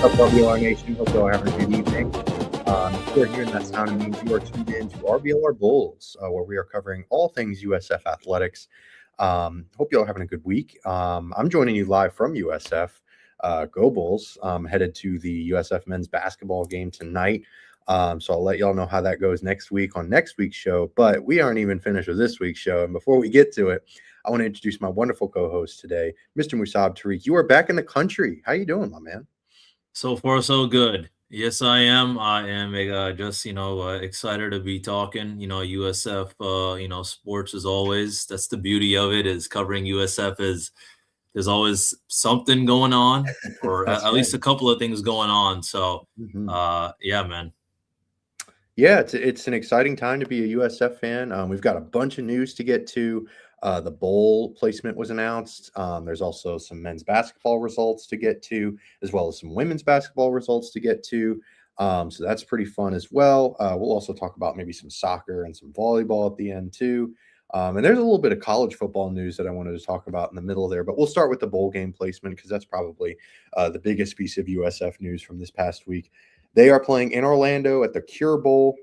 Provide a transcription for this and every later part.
What's up, WBLR Nation? Hope you all are having a good evening. If you're hearing that sound, it means you are tuned in to RBLR Bulls, where we are covering all things USF athletics. Hope you all are having a good week. I'm joining you live from USF. Go Bulls. Headed to the USF men's basketball game tonight. So I'll let y'all know how that goes next week on next week's show. But we aren't even finished with this week's show. And before we get to it, I want to introduce my wonderful co-host today, Mr. Musab Tariq. You are back in the country. How you doing, my man? So far, so good. Yes, I am. I am just, excited to be talking, USF, sports as always. That's the beauty of it, is covering USF is there's always something going on, or at least a couple of things going on. So, yeah, man. Yeah, it's an exciting time to be a USF fan. We've got a bunch of news to get to. The bowl placement was announced. There's also some men's basketball results to get to, as well as some women's basketball results to get to. So that's pretty fun as well. We'll also talk about maybe some soccer and some volleyball at the end too. And there's a little bit of college football news that I wanted to talk about in the middle there, but we'll start with the bowl game placement because that's probably the biggest piece of USF news from this past week. They are playing in Orlando at the Cure Bowl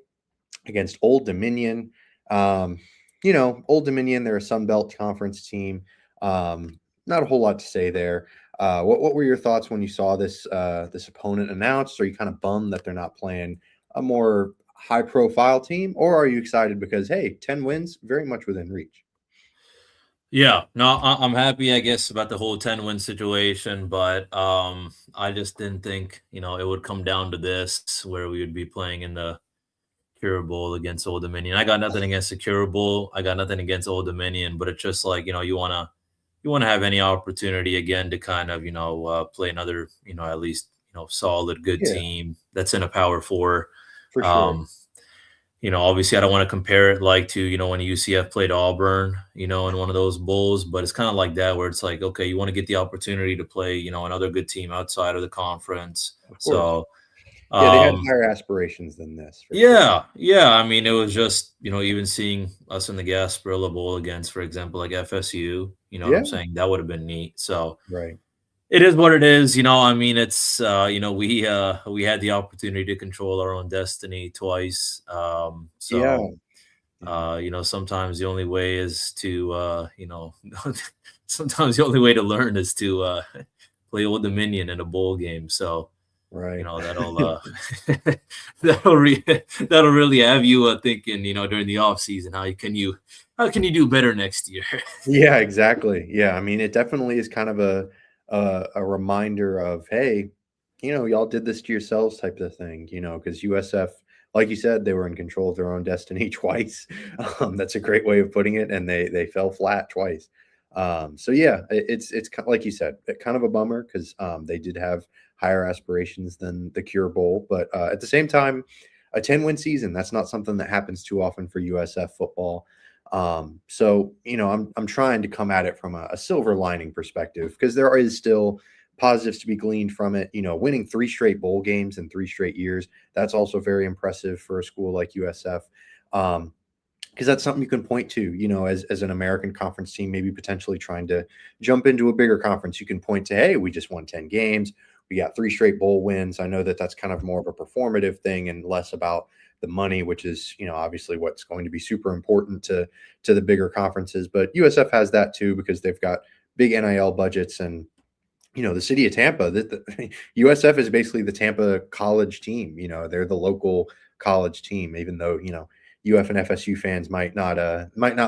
against Old Dominion. Old Dominion, they're a Sun Belt Conference team. Not a whole lot to say there. What were your thoughts when you saw this opponent announced? Are you kind of bummed that they're not playing a more high-profile team, or are you excited because, hey, 10 wins, very much within reach? Yeah, no, I'm happy, I guess, about the whole 10-win situation, but I just didn't think, it would come down to this, where we would be playing in the Cure Bowl against Old Dominion. I got nothing against the Cure Bowl. I got nothing against Old Dominion, but it's just like, you want to have any opportunity again to kind of, play another, at least, solid, good team that's in a Power Four. For sure. Obviously I don't want to compare it like to, when UCF played Auburn, in one of those bowls, but it's kind of like that, where it's like, okay, you want to get the opportunity to play, another good team outside of the conference. So they had higher aspirations than this. Yeah. I mean, it was just, even seeing us in the Gasparilla Bowl against, for example, like FSU, what I'm saying? That would have been neat. So right. It is what it is. I mean, it's, we had the opportunity to control our own destiny twice. Sometimes the only way is to, sometimes the only way to learn is to play Old Dominion in a bowl game. So, right. That'll really have you thinking, during the off season, how can you do better next year? Yeah, exactly. Yeah. I mean, it definitely is kind of a reminder of, hey, y'all did this to yourselves type of thing, because USF, like you said, they were in control of their own destiny twice. That's a great way of putting it. And they fell flat twice. So yeah, it's like you said, kind of a bummer because they did have higher aspirations than the Cure Bowl, but at the same time, a 10-win season, that's not something that happens too often for USF football. So, I'm trying to come at it from a silver lining perspective because there is still positives to be gleaned from it. Winning 3 straight bowl games in 3 straight years, that's also very impressive for a school like USF. Because that's something you can point to, as an American conference team, maybe potentially trying to jump into a bigger conference. You can point to, hey, we just won 10 games. We got 3 straight bowl wins. I know that that's kind of more of a performative thing and less about the money, which is, obviously what's going to be super important to the bigger conferences. But USF has that too, because they've got big NIL budgets and, the city of Tampa, USF is basically the Tampa college team. They're the local college team, even though, UF and FSU fans might not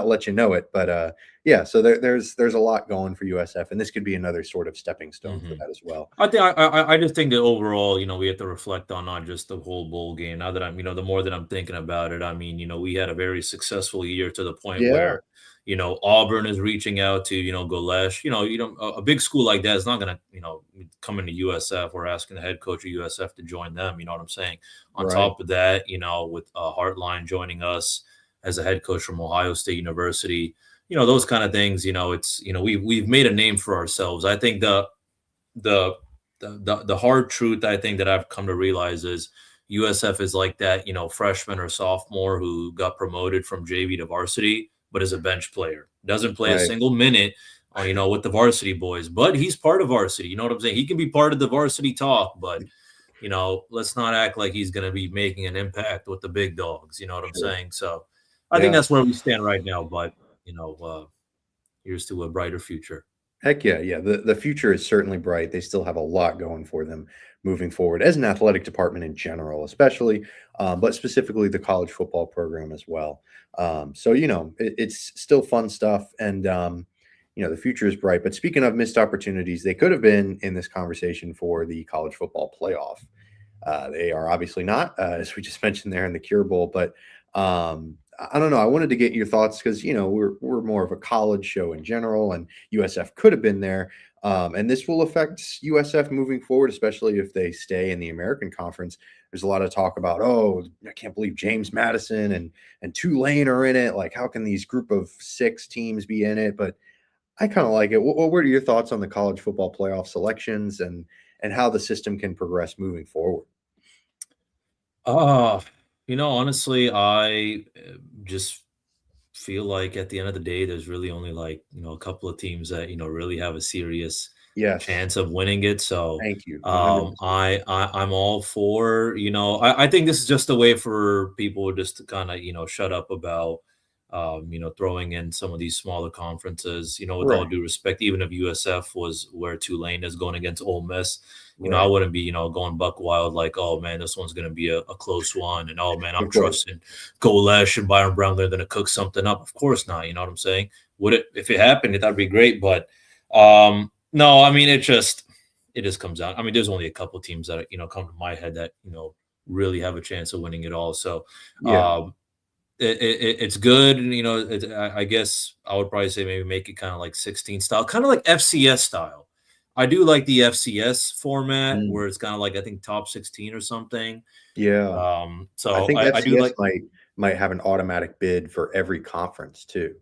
let you know it, but yeah. So there's a lot going for USF, and this could be another sort of stepping stone for that as well. I just think that overall, we have to reflect on not just the whole bowl game. Now that I'm, the more that I'm thinking about it, I mean, we had a very successful year to the point where, Auburn is reaching out to, Golesh. A big school like that is not going to, come into USF or asking the head coach of USF to join them. You know what I'm saying? On top of that, with Hartline joining us as a head coach from Ohio State University, those kind of things, it's, we've made a name for ourselves. I think the hard truth, I think, that I've come to realize is USF is like that, freshman or sophomore who got promoted from JV to varsity, but is a bench player, doesn't play a single minute with the varsity boys, but he's part of varsity. You know what I'm saying? He can be part of the varsity talk, but let's not act like he's going to be making an impact with the big dogs. You know what I'm saying? So I think that's where we stand right now. But here's to a brighter future. Heck yeah, yeah. The future is certainly bright. They still have a lot going for them moving forward as an athletic department in general, especially, but specifically the college football program as well. So it's still fun stuff, and the future is bright. But speaking of missed opportunities, they could have been in this conversation for the college football playoff. They are obviously not, as we just mentioned there in the Cure Bowl, but I don't know. I wanted to get your thoughts because, we're more of a college show in general, and USF could have been there. And this will affect USF moving forward, especially if they stay in the American Conference. There's a lot of talk about, I can't believe James Madison and Tulane are in it. Like, how can these group of 6 teams be in it? But I kind of like it. What were your thoughts on the college football playoff selections and how the system can progress moving forward? Honestly, I just feel like at the end of the day, there's really only a couple of teams that, really have a serious chance of winning it. So thank you. I'm all for, I think this is just a way for people just to kind of, shut up about, throwing in some of these smaller conferences, with all due respect, even if USF was where Tulane is going against Ole Miss, I wouldn't be, going buck wild like, oh man, this one's going to be a close one. And oh man, I'm trusting Golesh and Byron Brown. They're going to cook something up. Of course not. You know what I'm saying? If it happened, that'd be great. But no, I mean, it just comes out. I mean, there's only a couple teams that, come to my head that, really have a chance of winning it all. So, it's good. And, I guess I would probably say maybe make it kind of like 16 style, kind of like FCS style. I do like the FCS format where it's kind of like, I think top 16 or something. Yeah. So I think FCS I do like might have an automatic bid for every conference too,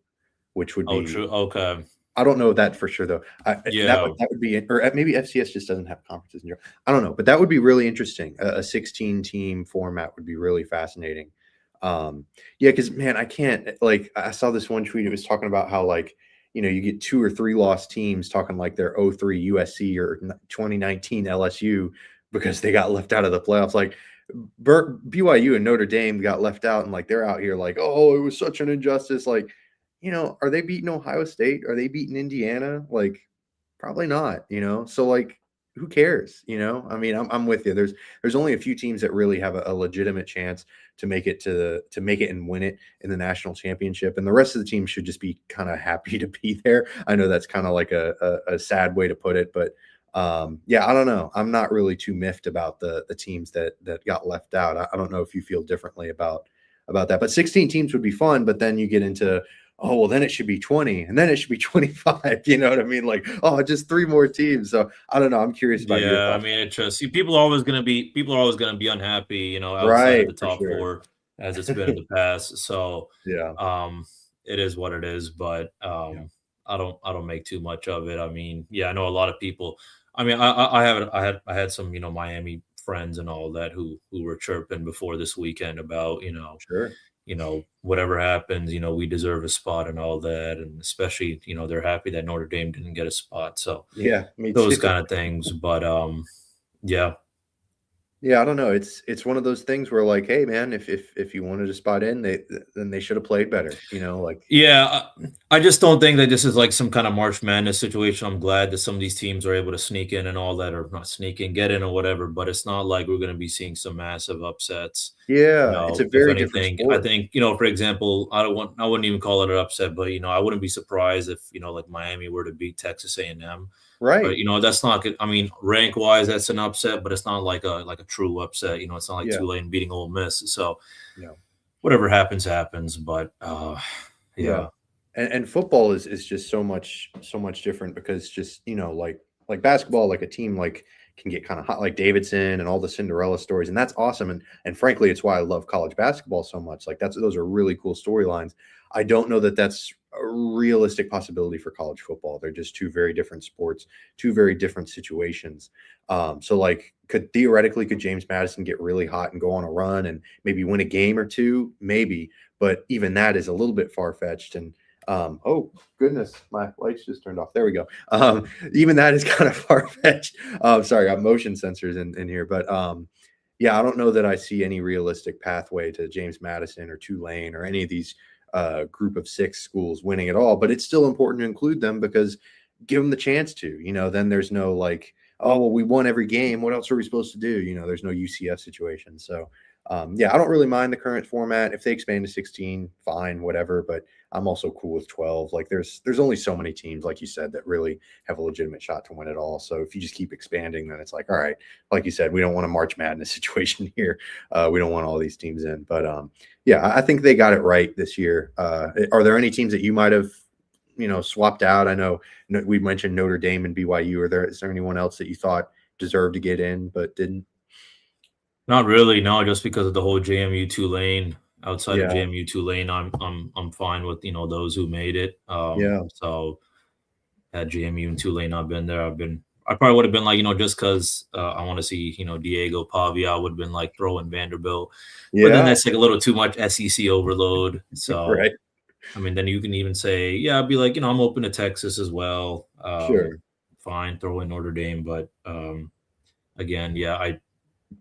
which would be true. Okay. I don't know that for sure though. That would be, or maybe FCS just doesn't have conferences in Europe. I don't know, but that would be really interesting. A 16 team format would be really fascinating. Because man, I can't, I saw this one tweet. It was talking about how you get 2 or 3 lost teams talking like they're 03 USC or 2019 LSU because they got left out of the playoffs. Like BYU and Notre Dame got left out, and they're out here like, oh, it was such an injustice. Are they beating Ohio State? Are they beating Indiana? Probably not. So who cares? I mean, I'm with you. There's only a few teams that really have a legitimate chance to make it and win it in the national championship, and the rest of the teams should just be kind of happy to be there. I know that's kind of like a sad way to put it, but I don't know. I'm not really too miffed about the teams that got left out. I don't know if you feel differently about that, but 16 teams would be fun. But then you get into, oh, well, then it should be 20, and then it should be 25. You know what I mean? Just 3 more teams. So I don't know. I'm curious about your thoughts. I mean, it just people are always going to be unhappy, outside of the top 4 as it's been in the past. So it is what it is. But I don't make too much of it. I mean, I know a lot of people. I mean, I had some Miami friends and all that who were chirping before this weekend about whatever happens, we deserve a spot and all that. And especially, they're happy that Notre Dame didn't get a spot. So those kind of things. But I don't know. It's one of those things where hey man, if you wanted a spot in, then they should have played better, I just don't think that this is some kind of March Madness situation. I'm glad that some of these teams are able to sneak in and all that, or not sneak in, get in or whatever, but it's not like we're going to be seeing some massive upsets. It's a very different sport. I think, for example, I wouldn't even call it an upset, but I wouldn't be surprised if Miami were to beat Texas A&M. Right. But that's not good. I mean, rank wise, that's an upset, but it's not like a true upset. It's not like Tulane beating Ole Miss. So whatever happens. But And football is just so much different because just like basketball, a team can get kind of hot, like Davidson and all the Cinderella stories, and that's awesome. And frankly, it's why I love college basketball so much. Those are really cool storylines. I don't know that that's a realistic possibility for college football. They're just 2 very different sports, 2 very different situations. So could James Madison get really hot and go on a run and maybe win a game or 2? Maybe, but even that is a little bit far-fetched. And Oh goodness, my lights just turned off. There we go. Even that is kind of far fetched. Sorry, I have motion sensors in here, but yeah, I don't know that I see any realistic pathway to James Madison or Tulane or any of these group of 6 schools winning at all. But it's still important to include them because give them the chance to. Then there's no like, oh well, we won every game. What else are we supposed to do? There's no UCF situation. So yeah, I don't really mind the current format. If they expand to 16, fine, whatever. But I'm also cool with 12. Like there's only so many teams, like you said, that really have a legitimate shot to win it all. So if you just keep expanding, then it's like, all right, like you said, we don't want a March Madness situation here. We don't want all these teams in. But yeah, I think they got it right this year. Are there any teams that you might have, swapped out? I know we mentioned Notre Dame and BYU. Is there anyone else that you thought deserved to get in but didn't? Not really, no, just because of the whole JMU Tulane. Outside of Yeah, JMU Tulane, I'm fine with those who made it. yeah, So had JMU and Tulane not been there, I probably would have been like just because I want to see Diego Pavia, I would have been like throwing Vanderbilt, but then yeah, that's like a little too much SEC overload. So right, I mean, then you can even say, yeah, I'd be like I'm open to Texas as well. sure. Fine, throw in Notre Dame, but again, yeah, I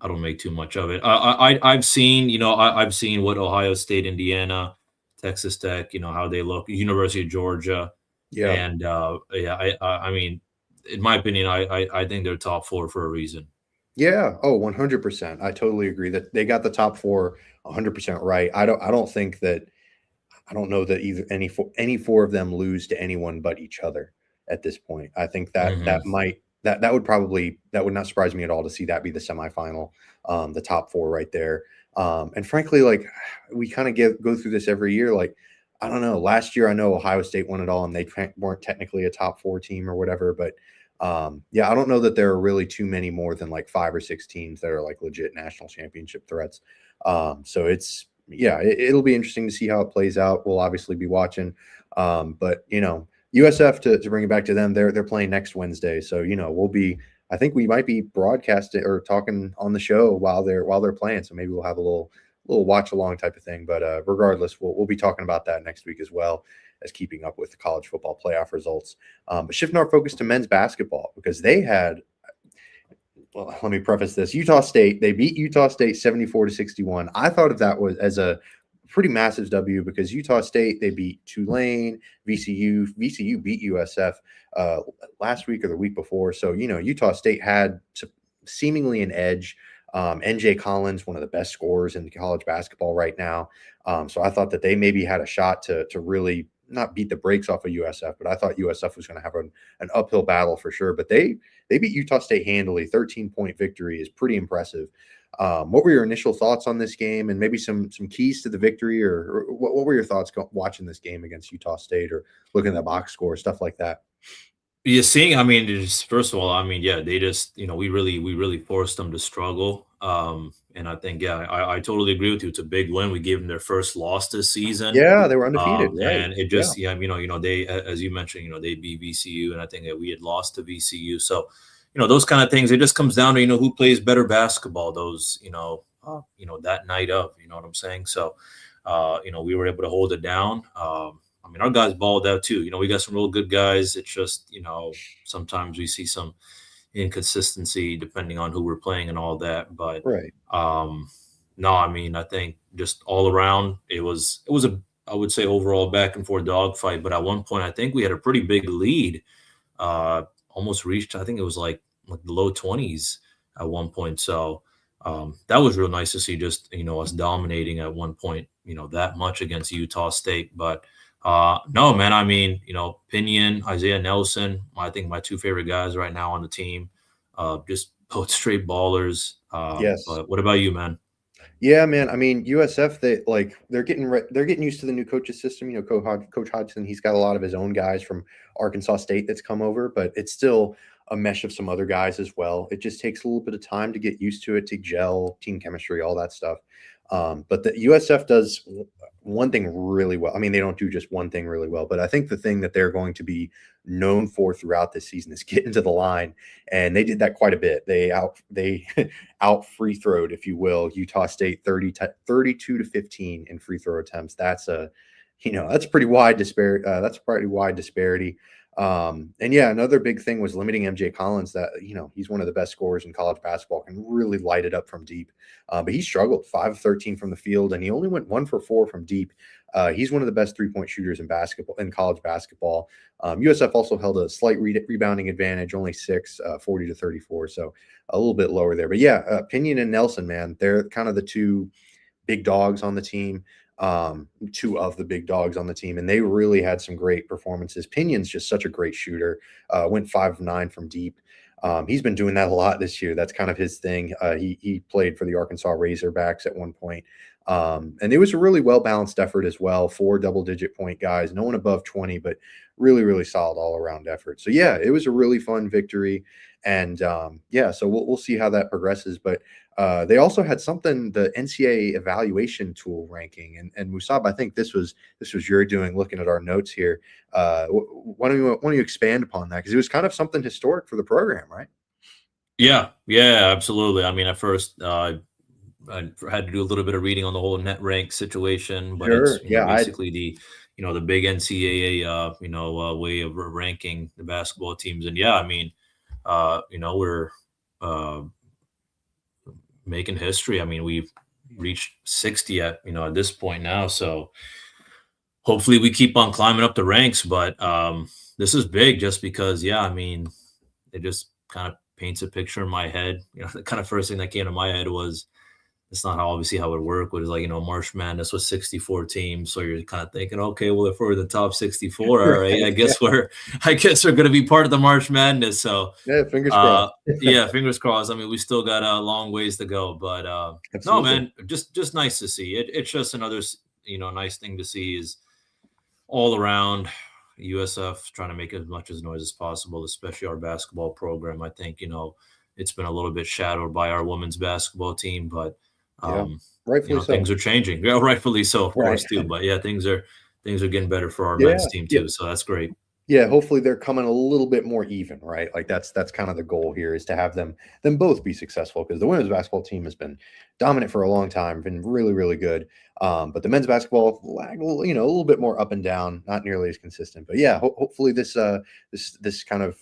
don't make too much of it. I've seen, I've seen what Ohio State, Indiana, Texas Tech, how they look, University of Georgia, Yeah. and yeah, I mean, in my opinion, I think they're top 4 for a reason. Yeah. Oh, 100%. I totally agree that they got the top 4 100% right. I don't know that either any 4 of them lose to anyone but each other at this point. I think Hmm. that would not surprise me at all to see that be the semifinal, the top 4 right there. And frankly, like we kind of go through this every year. Like, I don't know. Last year, I know Ohio State won it all, and they weren't technically a top 4 team or whatever. But yeah, I don't know that there are really too many more than like 5 or 6 teams that are like legit national championship threats. So yeah, it'll be interesting to see how it plays out. We'll obviously be watching. But USF to bring it back to them, they're playing next Wednesday. So I think we might be broadcasting or talking on the show while they're playing. So maybe we'll have a little watch along type of thing. But regardless, we'll be talking about that next week as well as keeping up with the college football playoff results. But shifting our focus to men's basketball because they had, well, let me preface this. Utah State, they beat Utah State 74-61. I thought of that was as a pretty massive W because Utah State, they beat Tulane, VCU beat USF last week or the week before. So, Utah State had seemingly an edge. NJ Collins, one of the best scorers in college basketball right now. So I thought that they maybe had a shot to really not beat the brakes off of USF, but I thought USF was going to have an uphill battle for sure. But they beat Utah State handily. 13-point victory is pretty impressive. What were your initial thoughts on this game, and maybe some keys to the victory, or what were your thoughts watching this game against Utah State, or looking at the box score, stuff like that? Yeah, seeing, I mean, just first of all, I mean, yeah, they just, we really forced them to struggle. And I think, yeah, I totally agree with you. It's a big win. We gave them their first loss this season. Yeah, they were undefeated, right? And it Yeah, just, yeah, they, as you mentioned, they beat VCU, and I think that we had lost to VCU. So, those kind of things, it just comes down to, who plays better basketball, that night of, you know what I'm saying? So, we were able to hold it down. I mean, our guys balled out too. We got some real good guys. It's just, sometimes we see some inconsistency depending on who we're playing and all that. But right. no, I mean, I think just all around, it was I would say overall back and forth dogfight. But at one point, I think we had a pretty big lead. Almost reached, I think it was like the low 20s at one point. So that was real nice to see. Just us dominating at one point. That much against Utah State, but. No, man. I mean, Pinion, Isaiah Nelson, I think my 2 favorite guys right now on the team. Just both straight ballers. Yes. But what about you, man? Yeah, man. I mean, USF, they're getting used to the new coaches system. Coach Hodgson, he's got a lot of his own guys from Arkansas State that's come over, but it's still a mesh of some other guys as well. It just takes a little bit of time to get used to it, to gel, team chemistry, all that stuff. But the USF does one thing really well. I mean, they don't do just one thing really well, but I think the thing that they're going to be known for throughout this season is getting to the line, and they did that quite a bit. They out free throwed, if you will, Utah State 32-15 in free throw attempts. that's pretty wide disparity. That's a pretty wide disparity. And yeah, another big thing was limiting MJ Collins. That he's one of the best scorers in college basketball, can really light it up from deep. But he struggled 5 of 13 from the field, and he only went 1 for 4 from deep. He's one of the best 3-point shooters in college basketball. USF also held a slight rebounding advantage, only 6, 40 to 34, so a little bit lower there. But yeah, Pinion and Nelson, man, they're kind of the two big dogs on the team. 2 of the big dogs on the team, and they really had some great performances. Pinion's just such a great shooter. Went 5 of 9 from deep. He's been doing that a lot this year. That's kind of his thing. He played for the Arkansas Razorbacks at one point. And it was a really well-balanced effort as well. 4 double-digit point guys, no one above 20, but really, really solid all-around effort. So yeah, it was a really fun victory. And yeah, so we'll see how that progresses. But they also had something, the NCAA evaluation tool ranking, and Musab, I think this was your doing, looking at our notes here. Why don't you expand upon that, because it was kind of something historic for the program, right? Yeah, absolutely. I mean, at first I had to do a little bit of reading on the whole net rank situation, but Sure. it's basically the big NCAA way of ranking the basketball teams. And yeah, I mean, we're making history. I mean, we've reached 60 at this point now, so hopefully we keep on climbing up the ranks. But this is big, just because I mean, it just kind of paints a picture in my head. The kind of first thing that came to my head was, it's not how it would work. It was like, March Madness was 64 teams. So you're kind of thinking, okay, well, if we're the top 64, all right, I guess we're going to be part of the March Madness. So yeah, fingers crossed. Yeah, fingers crossed. I mean, we still got a long ways to go, but no, man, just nice to see it. It's just another, nice thing to see is all around USF trying to make as much as noise as possible, especially our basketball program. I think, it's been a little bit shadowed by our women's basketball team, but rightfully so. Things are changing. Yeah, rightfully so, of course, too. But yeah, things are getting better for our men's team too. So that's great. Yeah, hopefully they're coming a little bit more even, right? Like that's kind of the goal here, is to have them both be successful, because the women's basketball team has been dominant for a long time, been really, really good. But the men's basketball lag, a little bit more up and down, not nearly as consistent. But yeah, hopefully this kind of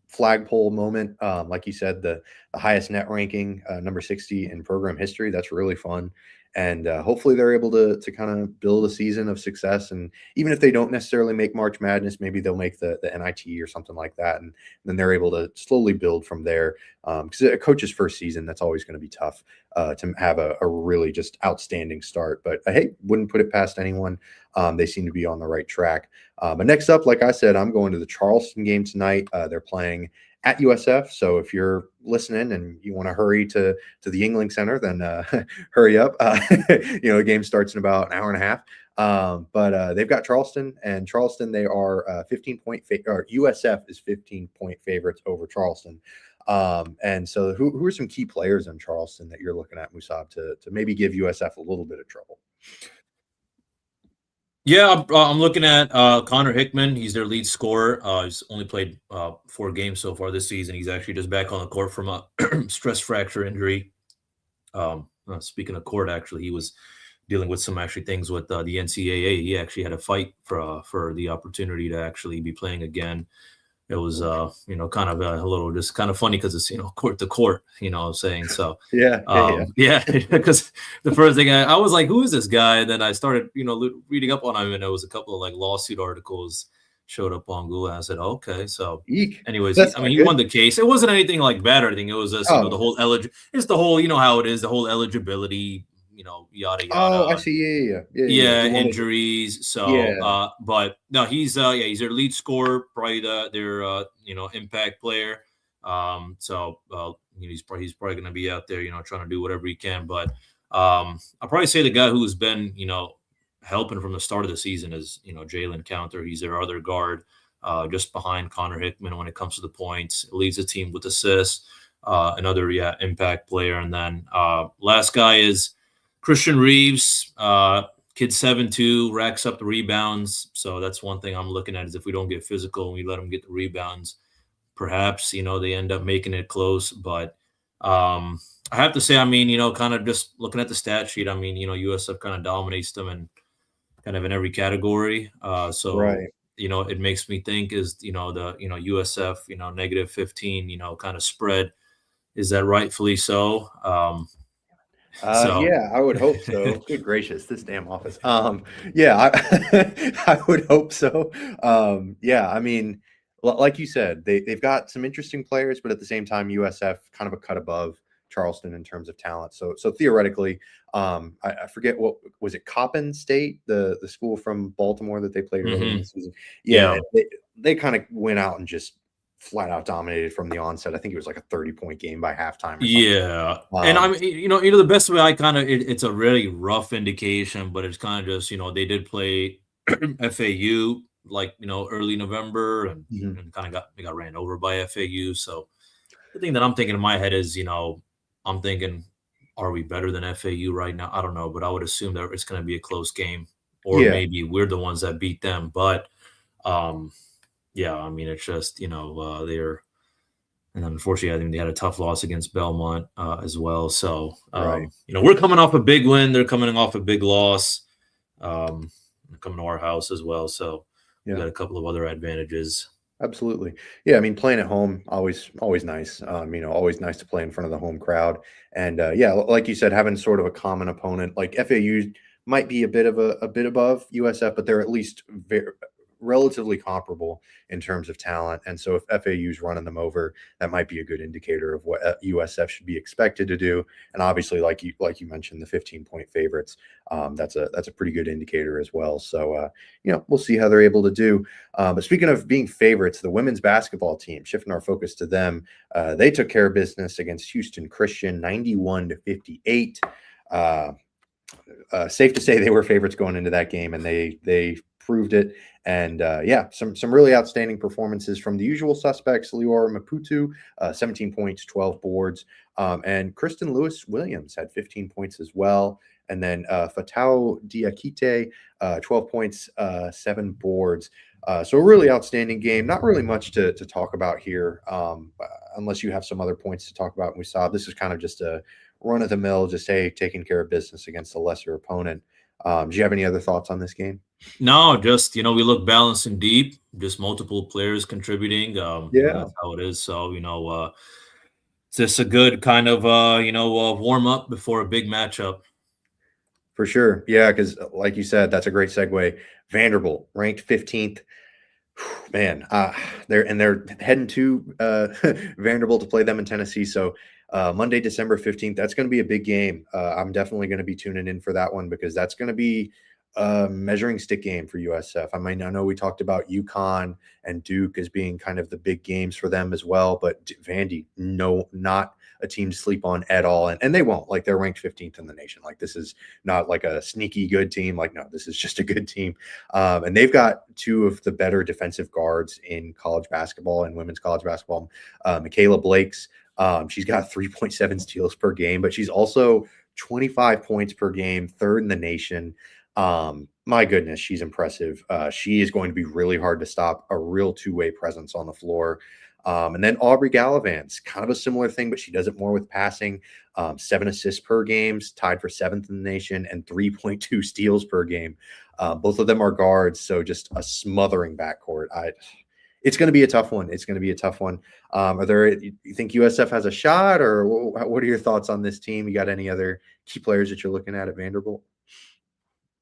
flagpole moment, like you said, the highest net ranking, number 60 in program history. That's really fun. And hopefully they're able to kind of build a season of success. And even if they don't necessarily make March Madness, maybe they'll make the NIT or something like that. And then they're able to slowly build from there. Because a coach's first season, that's always going to be tough to have a really just outstanding start. But hey, wouldn't put it past anyone. They seem to be on the right track. But next up, like I said, I'm going to the Charleston game tonight. They're playing at USF. So if you're listening and you want to hurry to the Yingling Center, then hurry up. The game starts in about an hour and a half. But they've got Charleston, and Charleston, they are 15-point or USF is 15-point favorites over Charleston. And so who are some key players in Charleston that you're looking at, Musab, to maybe give USF a little bit of trouble? Yeah, I'm looking at Connor Hickman. He's their lead scorer. He's only played 4 games so far this season. He's actually just back on the court from a stress fracture injury. Speaking of court, actually, he was dealing with some things with the NCAA. He actually had a fight for the opportunity to actually be playing again. It was, kind of a little just kind of funny, because it's, court to court, what I'm saying. So, yeah, because the first thing I was like, who is this guy? And then I started, reading up on him, and there was a couple of lawsuit articles showed up on Google. And I said, okay. So, anyways, he won the case. It wasn't anything bad or anything. It was just, the whole it's the whole, how it is, the whole eligibility, yada yada. Oh, I see. Yeah. Injuries. So, but no, he's their lead scorer, probably their impact player. So he's probably going to be out there, trying to do whatever he can. But I'll probably say the guy who's been, helping from the start of the season is, Jalen Counter. He's their other guard, just behind Connor Hickman when it comes to the points. Leads the team with assists. Another impact player, and then last guy is Christian Reeves, kid 7'2", racks up the rebounds. So that's one thing I'm looking at, is if we don't get physical and we let them get the rebounds, perhaps, they end up making it close. But I have to say, kind of just looking at the stat sheet, USF kind of dominates them. And kind of in every category. So, Right. it makes me think is, the, USF, -15, kind of spread. Is that rightfully so? So Yeah, I would hope so. Good gracious, this damn office. Yeah, I would hope so. Yeah, I mean, like you said, they've got some interesting players, but at the same time, USF kind of a cut above Charleston in terms of talent. So theoretically, I forget what was it, Coppin State, the school from Baltimore that they played early in the season. Yeah, yeah. they kind of went out and just flat out dominated from the onset. I think it was like a 30-point game by halftime or something. Yeah. And Um, I mean, the best way I kind of, it's a really rough indication, but it's kind of just, they did play FAU like, early November mhm. and kind of they got ran over by FAU. So the thing that I'm thinking in my head is, I'm thinking, are we better than FAU right now? I don't know, but I would assume that it's going to be a close game, or Yeah, maybe we're the ones that beat them. But um, yeah, I mean, it's just, they're, and unfortunately, I think they had a tough loss against Belmont as well. So, right. we're coming off a big win. They're coming off a big loss. Um, coming to our house as well. So we Yeah, got a couple of other advantages. absolutely. Yeah, I mean, playing at home always nice. Always nice to play in front of the home crowd. And yeah, like you said, having sort of a common opponent like FAU might be a bit above USF, but they're at least relatively comparable in terms of talent. And so if FAU's running them over, that might be a good indicator of what USF should be expected to do. And obviously, like you mentioned, the 15-point favorites, that's a pretty good indicator as well. So we'll see how they're able to do. But speaking of being favorites, the women's basketball team, shifting our focus to them, they took care of business against Houston Christian, 91-58. Safe to say they were favorites going into that game, and they proved it. And yeah, some really outstanding performances from the usual suspects. Lior Maputo, 17 points, 12 boards, and Kristen Lewis Williams had 15 points as well. And then Fatau Diakite, 12 points, 7 boards. So a really outstanding game. Not really much to talk about here, unless you have some other points to talk about. And we saw this is kind of just a run of the mill, just taking care of business against a lesser opponent. Do you have any other thoughts on this game? No, just, we look balanced and deep, just multiple players contributing. Yeah, That's how it is. So, it's just a good kind of, warm up before a big matchup. for sure. Yeah, because like you said, that's a great segue. Vanderbilt ranked 15th. Man, they're heading to Vanderbilt to play them in Tennessee. So Monday, December 15th, that's going to be a big game. I'm definitely going to be tuning in for that one because that's going to be a measuring stick game for USF. I mean, I know we talked about UConn and Duke as being kind of the big games for them as well, but Vandy, no, not a team to sleep on at all. And they won't. Like, they're ranked 15th in the nation. Like, this is not like a sneaky good team. Like, no, this is just a good team. And they've got two of the better defensive guards in college basketball and women's college basketball. Michaela Blake's, she's got 3.7 steals per game, but she's also 25 points per game, third in the nation. My goodness, she's impressive. She is going to be really hard to stop, a real two-way presence on the floor. And then Aubrey Gallivant's kind of a similar thing, but she does it more with passing. 7 assists per game, tied for 7th in the nation, and 3.2 steals per game. Both of them are guards, so just a smothering backcourt. It's going to be a tough one. It's going to be a tough one. You think USF has a shot, or what are your thoughts on this team? You got any other key players that you're looking at Vanderbilt?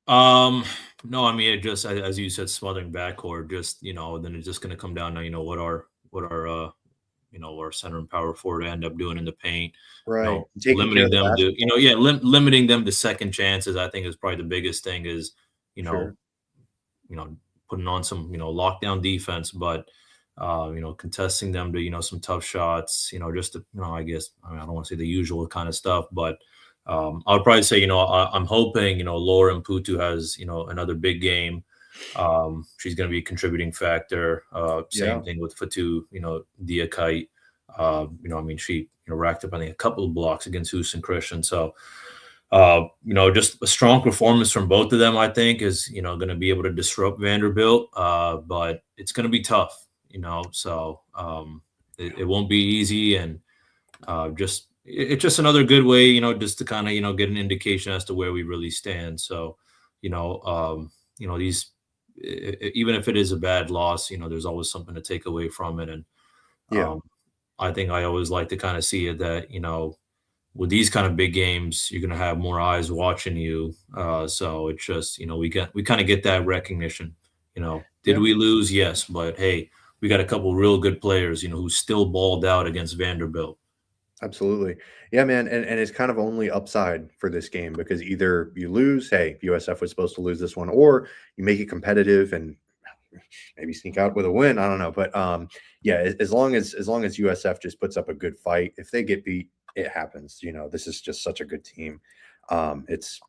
No, I mean, it just, as you said, smothering backcourt, just, then it's just going to come down to, what our our center and power forward end up doing in the paint, Right. Taking care limiting of the them to, basketball. limiting them to second chances, I think is probably the biggest thing is, you know, Sure. putting on some, lockdown defense, but, contesting them to, some tough shots, just to, I guess, I don't want to say the usual kind of stuff, but I would probably say, I'm hoping, Laura Mputu has, another big game. She's going to be a contributing factor. Same Yeah. thing with Fatu, Diakite. I mean, she, racked up, I think, a couple of blocks against Houston Christian. So, just a strong performance from both of them, I think, is, going to be able to disrupt Vanderbilt. But it's going to be tough, so it won't be easy. And it's just another good way, just to kind of, get an indication as to where we really stand. So, these, even if it is a bad loss, there's always something to take away from it. And Yeah. I think I always like to kind of see it that, with these kind of big games, you're going to have more eyes watching you. So it's just, we kind of get that recognition. Did Yeah. we lose? Yes, but hey, we got a couple real good players, who still balled out against Vanderbilt. Absolutely. Yeah, man. And it's kind of only upside for this game because either you lose, hey, USF was supposed to lose this one, or you make it competitive and maybe sneak out with a win. I don't know. But yeah, as long as USF just puts up a good fight, if they get beat, it happens. This is just such a good team. It's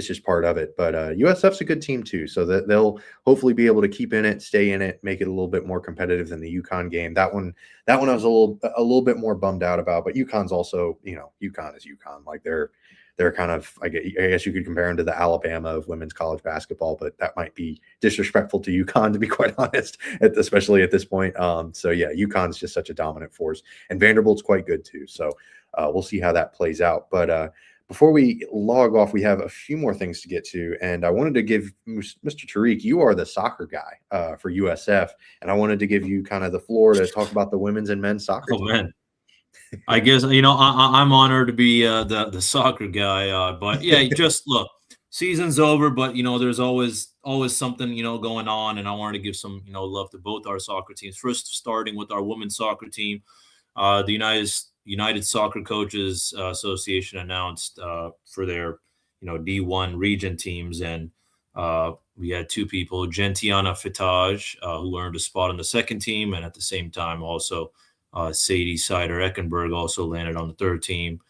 just part of it. But USF's a good team too, so that they'll hopefully be able to keep in it, stay in it, make it a little bit more competitive than the UConn game. That one I was a little bit more bummed out about. But UConn's also, UConn is UConn. Like they're kind of, I guess you could compare them to the Alabama of women's college basketball, but that might be disrespectful to UConn, to be quite honest, especially at this point. So yeah, UConn's just such a dominant force, and Vanderbilt's quite good too. So we'll see how that plays out. But before we log off, we have a few more things to get to, and I wanted to give Mr. Tariq, you are the soccer guy for USF, and I wanted to give you kind of the floor to talk about the women's and men's soccer team. Man. I guess, I'm honored to be the soccer guy, but yeah, just look, season's over, but there's always something going on, and I wanted to give some love to both our soccer teams. First, starting with our women's soccer team, the United Soccer Coaches Association announced for their D1 region teams, and we had two people, Gentiana Fitage, who earned a spot on the second team, and at the same time also Sadie Sider-Eckenberg also landed on the third team.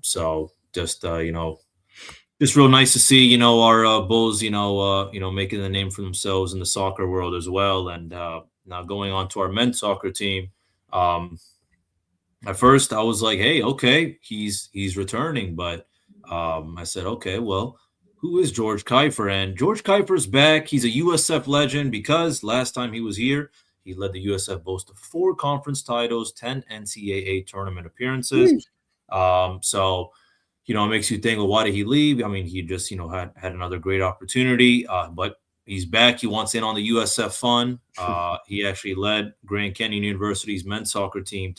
So just just real nice to see our Bulls making the name for themselves in the soccer world as well. And now going on to our men's soccer team. At first I was like, hey, okay, he's returning, but I said, okay, well, who is George Keifer? And George Keifer's back. He's a USF legend because last time he was here, he led the USF Bulls to 4 conference titles, 10 NCAA tournament appearances. So, it makes you think, well, why did he leave? I mean, he just, had another great opportunity, but he's back. He wants in on the USF fun. He actually led Grand Canyon University's men's soccer team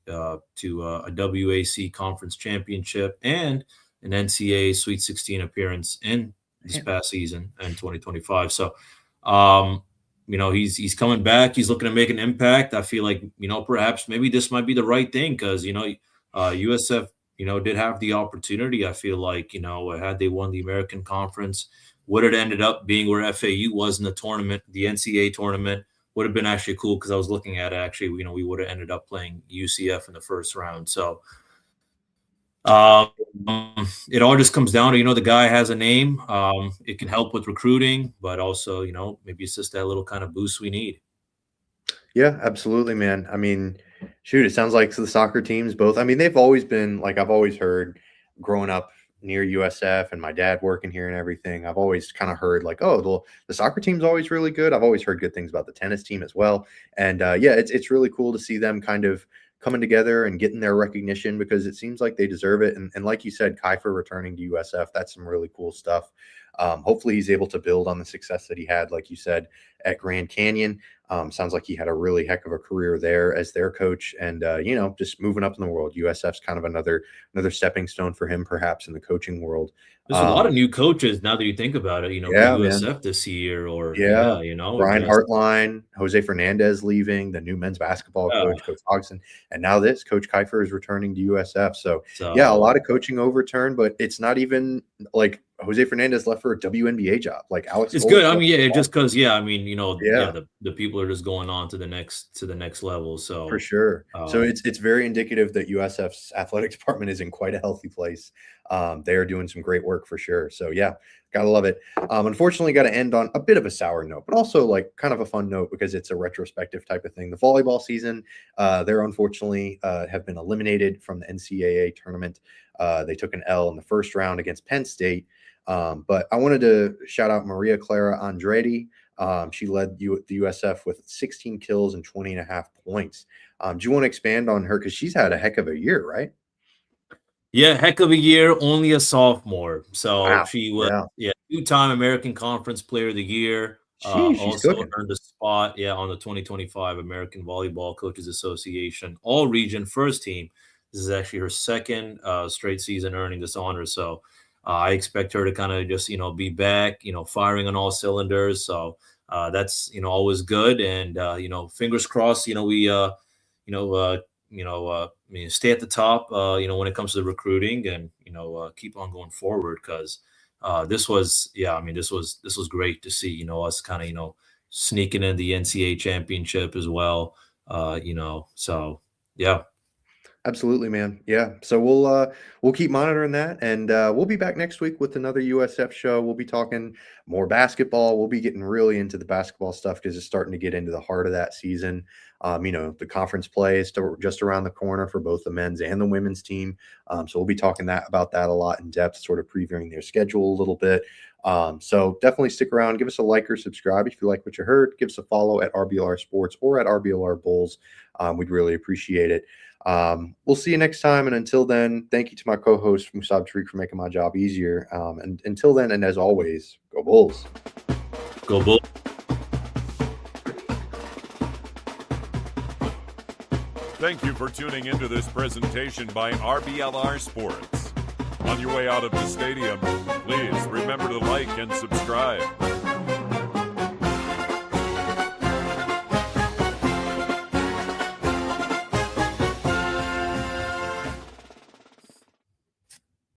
to a WAC conference championship and an NCAA Sweet 16 appearance in this past season in 2025. So, he's coming back. He's looking to make an impact. I feel like, perhaps maybe this might be the right thing because, USF, did have the opportunity. I feel like, had they won the American Conference, would it ended up being where FAU was in the tournament, the NCAA tournament, would have been actually cool because I was looking at it. Actually, we would have ended up playing UCF in the first round. So it all just comes down to, the guy has a name. It can help with recruiting, but also, maybe it's just that little kind of boost we need. Yeah, absolutely, man. I mean, shoot, it sounds like the soccer teams both. I mean, they've always been, like, I've always heard growing up near USF and my dad working here and everything, I've always kind of heard like, oh, the soccer team's always really good. I've always heard good things about the tennis team as well. And yeah, it's really cool to see them kind of coming together and getting their recognition because it seems like they deserve it. And like you said, Keifer returning to USF, that's some really cool stuff. Hopefully he's able to build on the success that he had, like you said, at Grand Canyon. Sounds like he had a really heck of a career there as their coach and, just moving up in the world. USF's kind of another stepping stone for him, perhaps in the coaching world. There's a lot of new coaches now that you think about it, for USF this year or Brian Hartline, Jose Fernandez leaving, the new men's basketball coach, Coach Hodgson, and now this Coach Keifer is returning to USF. So yeah, a lot of coaching overturned, but it's not even like Jose Fernandez left for a WNBA job. Like Alex, it's good. I mean, yeah, just because, the people are just going on to the next level. So for sure. So it's very indicative that USF's athletic department is in quite a healthy place. They are doing some great work for sure. So yeah, gotta love it. Unfortunately, got to end on a bit of a sour note, but also like kind of a fun note because it's a retrospective type of thing. The volleyball season, they're unfortunately have been eliminated from the NCAA tournament. They took an L in the first round against Penn State. But I wanted to shout out Maria Clara Andretti. She led the USF with 16 kills and 20.5 points. Do you want to expand on her? Because she's had a heck of a year, right? Yeah, heck of a year, only a sophomore. So Wow. she was, Yeah. yeah, two-time American Conference Player of the Year. She's Also cooking. earned a spot, yeah, on the 2025 American Volleyball Coaches Association All-Region First Team. This is actually her second straight season earning this honor. So I expect her to kind of just, be back, firing on all cylinders. So that's, always good. And, fingers crossed, you know, uh, stay at the top, when it comes to the recruiting, and keep on going forward, because this was, yeah, I mean, this was great to see, us kind of, sneaking in the NCAA championship as well, so yeah. Absolutely, man. Yeah. So we'll keep monitoring that, and we'll be back next week with another USF show. We'll be talking more basketball. We'll be getting really into the basketball stuff because it's starting to get into the heart of that season. The conference play is just around the corner for both the men's and the women's team. So we'll be talking about that a lot in depth, sort of previewing their schedule a little bit. So definitely stick around. Give us a like or subscribe if you like what you heard. Give us a follow at RBLR Sports or at RBLR Bulls. We'd really appreciate it. We'll see you next time. And until then, thank you to my co-host Musab Tariq for making my job easier. And until then, and as always, go Bulls. Go Bulls. Thank you for tuning into this presentation by RBLR Sports. On your way out of the stadium, please remember to like and subscribe.